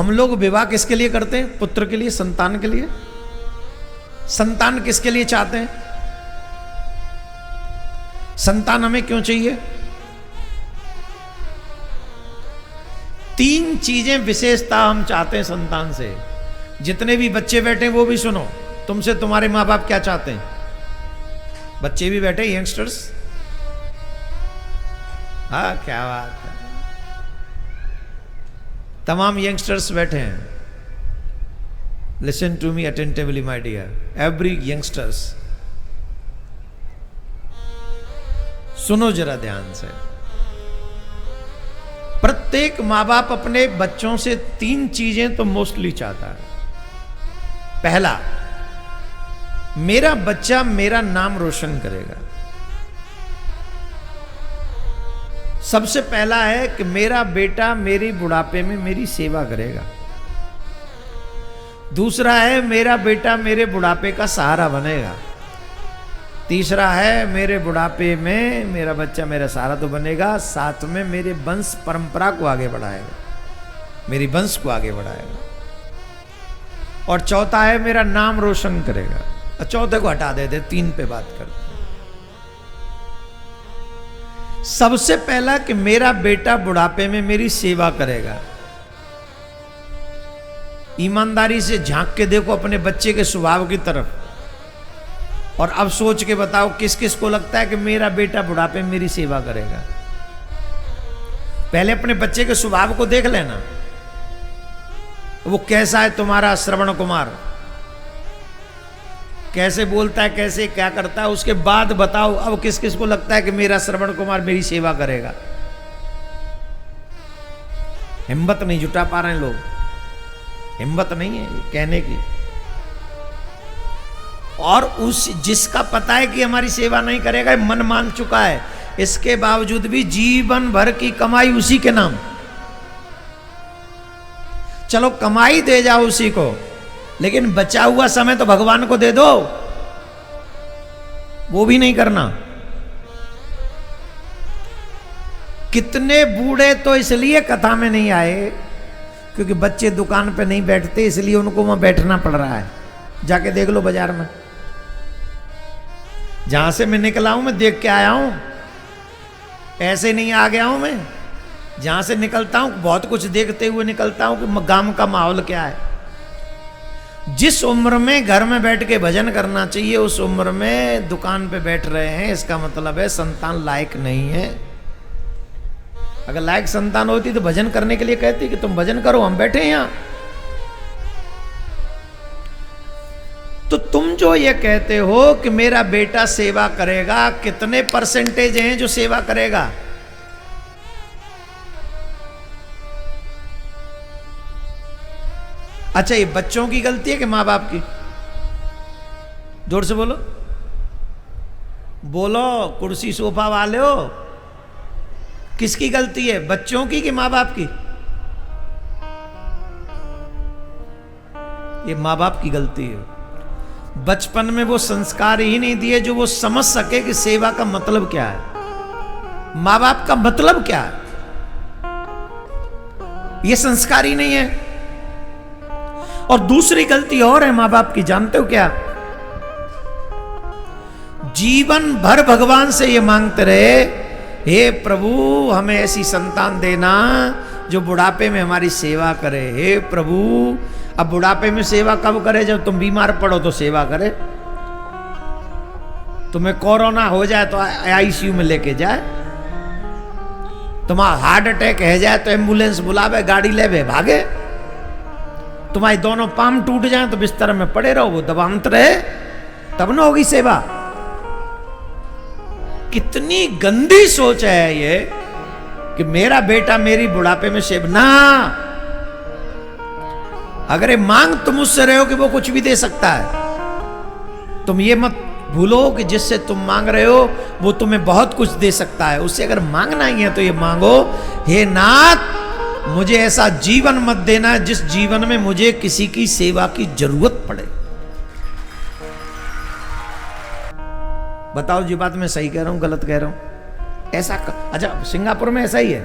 हम लोग विवाह किसके लिए करते हैं? पुत्र के लिए, संतान के लिए। संतान किसके लिए चाहते हैं? संतान हमें क्यों चाहिए? 3 चीजें विशेषता हम चाहते हैं संतान से। जितने भी बच्चे बैठे वो भी सुनो, तुमसे तुम्हारे माँ बाप क्या चाहते हैं? बच्चे भी बैठे, यंगस्टर्स। हाँ, क्या बात है, तमाम यंगस्टर्स बैठे हैं। Listen to me attentively my dear, every youngsters, सुनो जरा ध्यान से। प्रत्येक माँ बाप अपने बच्चों से 3 चीजें तो मोस्टली चाहता है। पहला, मेरा बच्चा मेरा नाम रोशन करेगा। सबसे पहला है कि मेरा बेटा मेरी बुढ़ापे में मेरी सेवा करेगा। दूसरा है, मेरा बेटा मेरे बुढ़ापे का सहारा बनेगा। तीसरा है, मेरे बुढ़ापे में मेरा बच्चा मेरा सहारा तो बनेगा, साथ में मेरे वंश परंपरा को आगे बढ़ाएगा, मेरी वंश को आगे बढ़ाएगा। और चौथा है, मेरा नाम रोशन करेगा। और चौथे को हटा देते, 3 पे बात करते। सबसे पहला कि मेरा बेटा बुढ़ापे में मेरी सेवा करेगा। ईमानदारी से झांक के देखो अपने बच्चे के स्वभाव की तरफ और अब सोच के बताओ किस किस को लगता है कि मेरा बेटा बुढ़ापे में मेरी सेवा करेगा। पहले अपने बच्चे के स्वभाव को देख लेना, वो कैसा है तुम्हारा श्रवण कुमार, कैसे बोलता है, कैसे क्या करता है, उसके बाद बताओ अब किस किस को लगता है कि मेरा श्रवण कुमार मेरी सेवा करेगा। हिम्मत नहीं जुटा पा रहे हैं लोग, हिम्मत नहीं है कहने की। और उस जिसका पता है कि हमारी सेवा नहीं करेगा, मन मान चुका है, इसके बावजूद भी जीवन भर की कमाई उसी के नाम। चलो कमाई दे जाओ उसी को, लेकिन बचा हुआ समय तो भगवान को दे दो, वो भी नहीं करना। कितने बूढ़े तो इसलिए कथा में नहीं आए क्योंकि बच्चे दुकान पे नहीं बैठते, इसलिए उनको वहां बैठना पड़ रहा है। जाके देख लो बाजार में, जहां से मैं निकला हूं मैं देख के आया हूं, ऐसे नहीं आ गया हूं मैं। जहां से निकलता हूं बहुत कुछ देखते हुए निकलता हूं कि गांव का माहौल क्या है। जिस उम्र में घर में बैठ के भजन करना चाहिए उस उम्र में दुकान पे बैठ रहे हैं, इसका मतलब है संतान लायक नहीं है। अगर लायक संतान होती तो भजन करने के लिए कहती कि तुम भजन करो, हम बैठे यहां। तो तुम जो ये कहते हो कि मेरा बेटा सेवा करेगा, कितने परसेंटेज हैं जो सेवा करेगा? अच्छा, ये बच्चों की गलती है कि माँ बाप की? जोर से बोलो, बोलो, कुर्सी सोफा वाले हो, किसकी गलती है, बच्चों की कि माँ बाप की? ये माँ बाप की गलती है। बचपन में वो संस्कार ही नहीं दिए जो वो समझ सके कि सेवा का मतलब क्या है, माँ बाप का मतलब क्या है। ये संस्कार ही नहीं है। और दूसरी गलती और है मां बाप की, जानते हो क्या? जीवन भर भगवान से ये मांगते रहे, हे प्रभु हमें ऐसी संतान देना जो बुढ़ापे में हमारी सेवा करे। हे प्रभु, अब बुढ़ापे में सेवा कब करे? जब तुम बीमार पड़ो तो सेवा करे, तुम्हें कोरोना हो जाए तो आईसीयू में लेके जाए, तुम्हारा हार्ट अटैक है जाए तो एम्बुलेंस बुलावे, गाड़ी लेवे भागे, तुम्हारे दोनों पाम टूट जाए तो बिस्तर में पड़े रहो, वो दबांत रहे, तब ना होगी सेवा। कितनी गंदी सोच है ये कि मेरा बेटा मेरी बुढ़ापे में सेवा ना। अगर ये मांग तुम उससे रहे हो कि वो कुछ भी दे सकता है, तुम ये मत भूलो कि जिससे तुम मांग रहे हो वो तुम्हें बहुत कुछ दे सकता है। उससे अगर मांगना ही है तो ये मांगो, हे नाथ मुझे ऐसा जीवन मत देना जिस जीवन में मुझे किसी की सेवा की जरूरत पड़े। बताओ जी, बात मैं सही कह रहा हूं गलत कह रहा हूं? ऐसा अच्छा सिंगापुर में ऐसा ही है,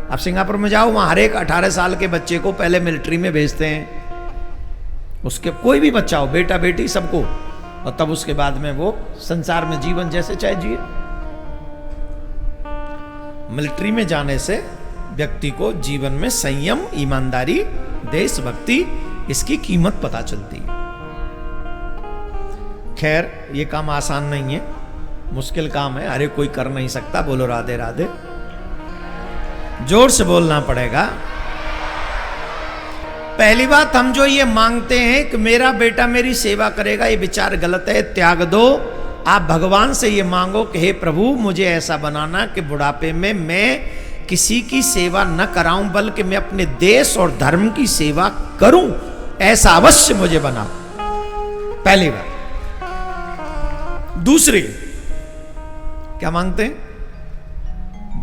अब सिंगापुर में जाओ, वहां हर एक 18 साल के बच्चे को पहले मिलिट्री में भेजते हैं, उसके कोई भी बच्चा हो, बेटा बेटी सबको, और तब उसके बाद में वो संसार में जीवन जैसे चाहे जिए। मिलिट्री में जाने से व्यक्ति को जीवन में संयम, ईमानदारी, देशभक्ति, इसकी कीमत पता चलती है। खैर ये काम आसान नहीं है, मुश्किल काम है, अरे कोई कर नहीं सकता। बोलो राधे राधे, जोर से बोलना पड़ेगा। पहली बात, हम जो ये मांगते हैं कि मेरा बेटा मेरी सेवा करेगा, ये विचार गलत है, त्याग दो। आप भगवान से ये मांगो कि हे प्रभु मुझे ऐसा बनाना कि बुढ़ापे में मैं किसी की सेवा न कराऊं, बल्कि मैं अपने देश और धर्म की सेवा करूं, ऐसा अवश्य मुझे बनाओ। पहली बात। दूसरी क्या मांगते हैं?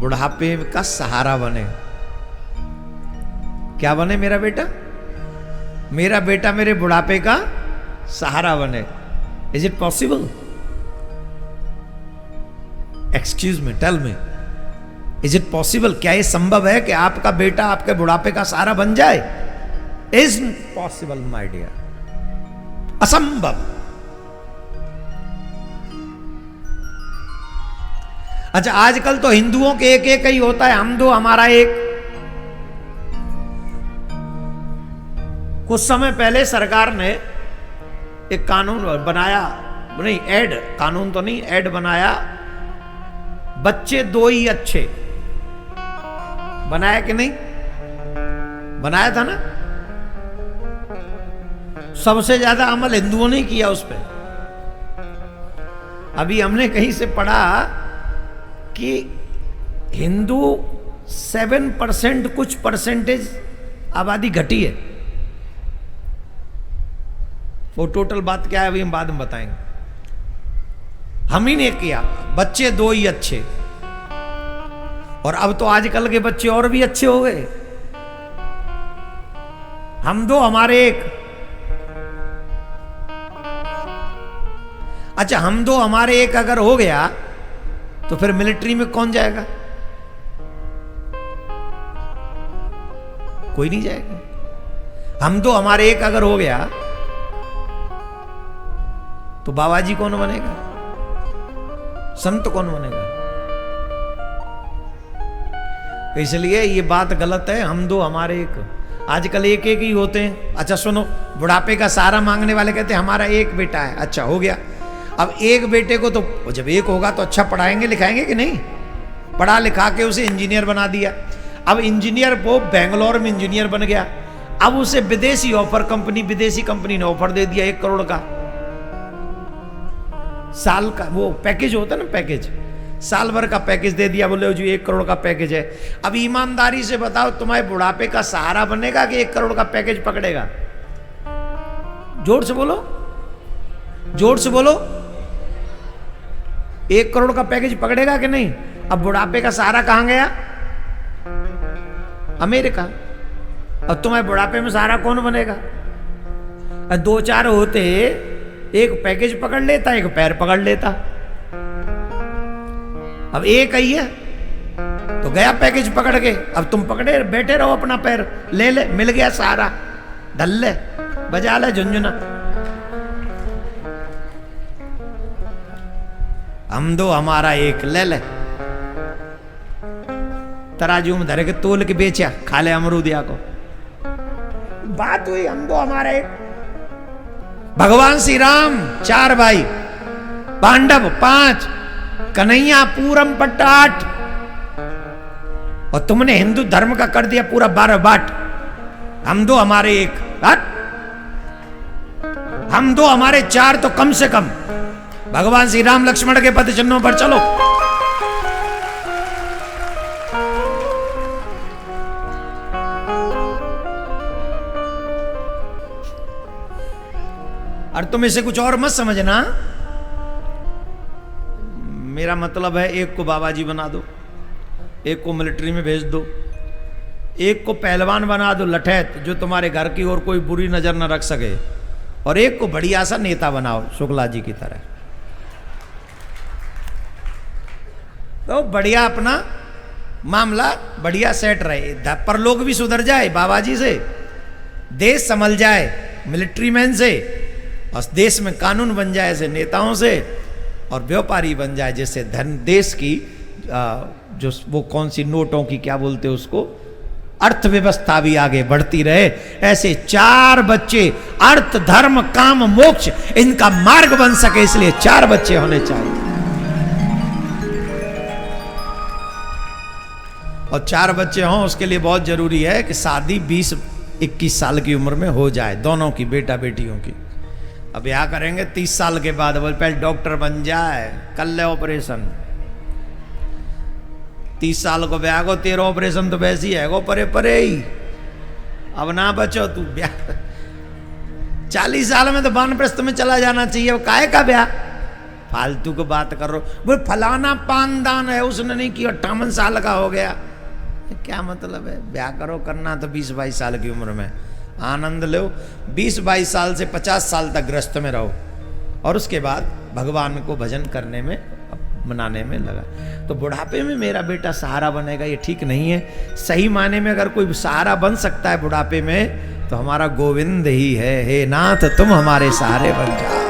बुढ़ापे का सहारा बने। क्या बने मेरा बेटा? मेरा बेटा मेरे बुढ़ापे का सहारा बने। Is it possible? Excuse me, tell me, is it possible? क्या ये संभव है कि आपका बेटा आपके बुढ़ापे का सहारा बन जाए? इज पॉसिबल माय डियर, असंभव। अच्छा, आजकल तो हिंदुओं के एक एक ही होता है, हम दो हमारा एक। कुछ समय पहले सरकार ने एक कानून बनाया, नहीं ऐड, कानून तो नहीं, ऐड बनाया, बच्चे दो ही अच्छे। बनाया कि नहीं? बनाया था ना? सबसे ज्यादा अमल हिंदुओं ने किया उस पर। अभी हमने कहीं से पढ़ा कि हिंदू 7% कुछ परसेंटेज आबादी घटी है। वो टोटल बात क्या है अभी हम बाद में बताएंगे। हम ही ने किया, बच्चे दो ही अच्छे। और अब तो आजकल के बच्चे और भी अच्छे हो गए। हम दो हमारे एक। अच्छा, हम दो हमारे एक अगर हो गया तो फिर मिलिट्री में कौन जाएगा? कोई नहीं जाएगा। हम दो हमारे एक अगर हो गया तो बाबा जी कौन बनेगा? संत कौन बनेगा? इसलिए ये बात गलत है, हम दो हमारे एक। आजकल एक एक ही होते हैं। अच्छा सुनो, बुढ़ापे का सहारा मांगने वाले कहते हैं हमारा एक बेटा है। अच्छा हो गया, अब एक बेटे को तो जब एक होगा तो अच्छा पढ़ाएंगे लिखाएंगे कि नहीं? पढ़ा लिखा के उसे इंजीनियर बना दिया। अब इंजीनियर वो बेंगलोर में इंजीनियर बन गया। अब उसे विदेशी ऑफर कंपनी, विदेशी कंपनी ने ऑफर दे दिया 1 करोड़ का साल का। वो पैकेज होता है ना, पैकेज, साल भर का पैकेज दे दिया। बोले जी 1 करोड़ का पैकेज है। अब ईमानदारी से बताओ, तुम्हारे बुढ़ापे का सहारा बनेगा कि 1 करोड़ का पैकेज पकड़ेगा? जोर से बोलो, जोर से बोलो। 1 करोड़ का पैकेज पकड़ेगा कि नहीं? अब बुढ़ापे का सहारा कहां गया? अमेरिका। अब तुम्हारे बुढ़ापे में सहारा कौन बनेगा? 2-4 होते, एक पैकेज पकड़ लेता, एक पैर पकड़ लेता। अब एक ही है तो गया पैकेज पकड़ के। अब तुम पकड़े बैठे रहो, अपना पैर ले ले, मिल गया सहारा, ढल ले, बजा ले झुंझुना। हम दो हमारा एक, ले ले, तराजू में धरे के तोल के बेचा, खा ले अमरूदिया को। बात हुई हम दो हमारा एक। भगवान श्री राम 4 भाई, पांडव 5, कन्हैया पूरम पट्टा 8, और तुमने हिंदू धर्म का कर दिया पूरा 12 बाट। हम दो हमारे एक, हम दो हमारे 4 तो कम से कम। भगवान श्री राम लक्ष्मण के पद चिन्हों पर चलो। और तुम इसे कुछ और मत समझना। मेरा मतलब है एक को बाबा जी बना दो, एक को मिलिट्री में भेज दो, एक को पहलवान बना दो लठैत, जो तुम्हारे घर की और कोई बुरी नजर न रख सके, और एक को बढ़िया सा नेता बनाओ शुक्ला जी की तरह। तो बढ़िया अपना मामला बढ़िया सेट रहे, परलोक भी सुधर जाए बाबा जी से, देश संभल जाए मिलिट्री मैन से, और देश में कानून बन जाए ऐसे नेताओं से, और व्यापारी बन जाए जैसे धन देश की जो वो कौन सी नोटों की क्या बोलते उसको, अर्थव्यवस्था भी आगे बढ़ती रहे। ऐसे 4 बच्चे अर्थ धर्म काम मोक्ष इनका मार्ग बन सके, इसलिए 4 बच्चे होने चाहिए। और 4 बच्चे हों उसके लिए बहुत जरूरी है कि शादी 20-21 साल की उम्र में हो जाए, दोनों की, बेटा बेटियों की। अब ब्याह करेंगे 30 साल के बाद, बोल पहले डॉक्टर बन जाए, कर ले ऑपरेशन। 30 साल को ब्याह को 13 ऑपरेशन तो वैसे ही है गो, परे परे ही। अब ना बचो तू ब्याह, 40 साल में तो वानप्रस्थ में चला जाना चाहिए, काहे का ब्याह, फालतू को बात कर रहे हो। बोल फलाना पानदान है उसने नहीं किया, 58 साल का हो गया, क्या मतलब है। ब्याह करो, करना तो 20-22 साल की उम्र में, आनंद लो। 20-22 साल से 50 साल तक गृहस्थ में रहो, और उसके बाद भगवान को भजन करने में मनाने में लगा। तो बुढ़ापे में मेरा बेटा सहारा बनेगा, ये ठीक नहीं है। सही माने में अगर कोई सहारा बन सकता है बुढ़ापे में तो हमारा गोविंद ही है। हे नाथ तुम हमारे सहारे बन जाओ।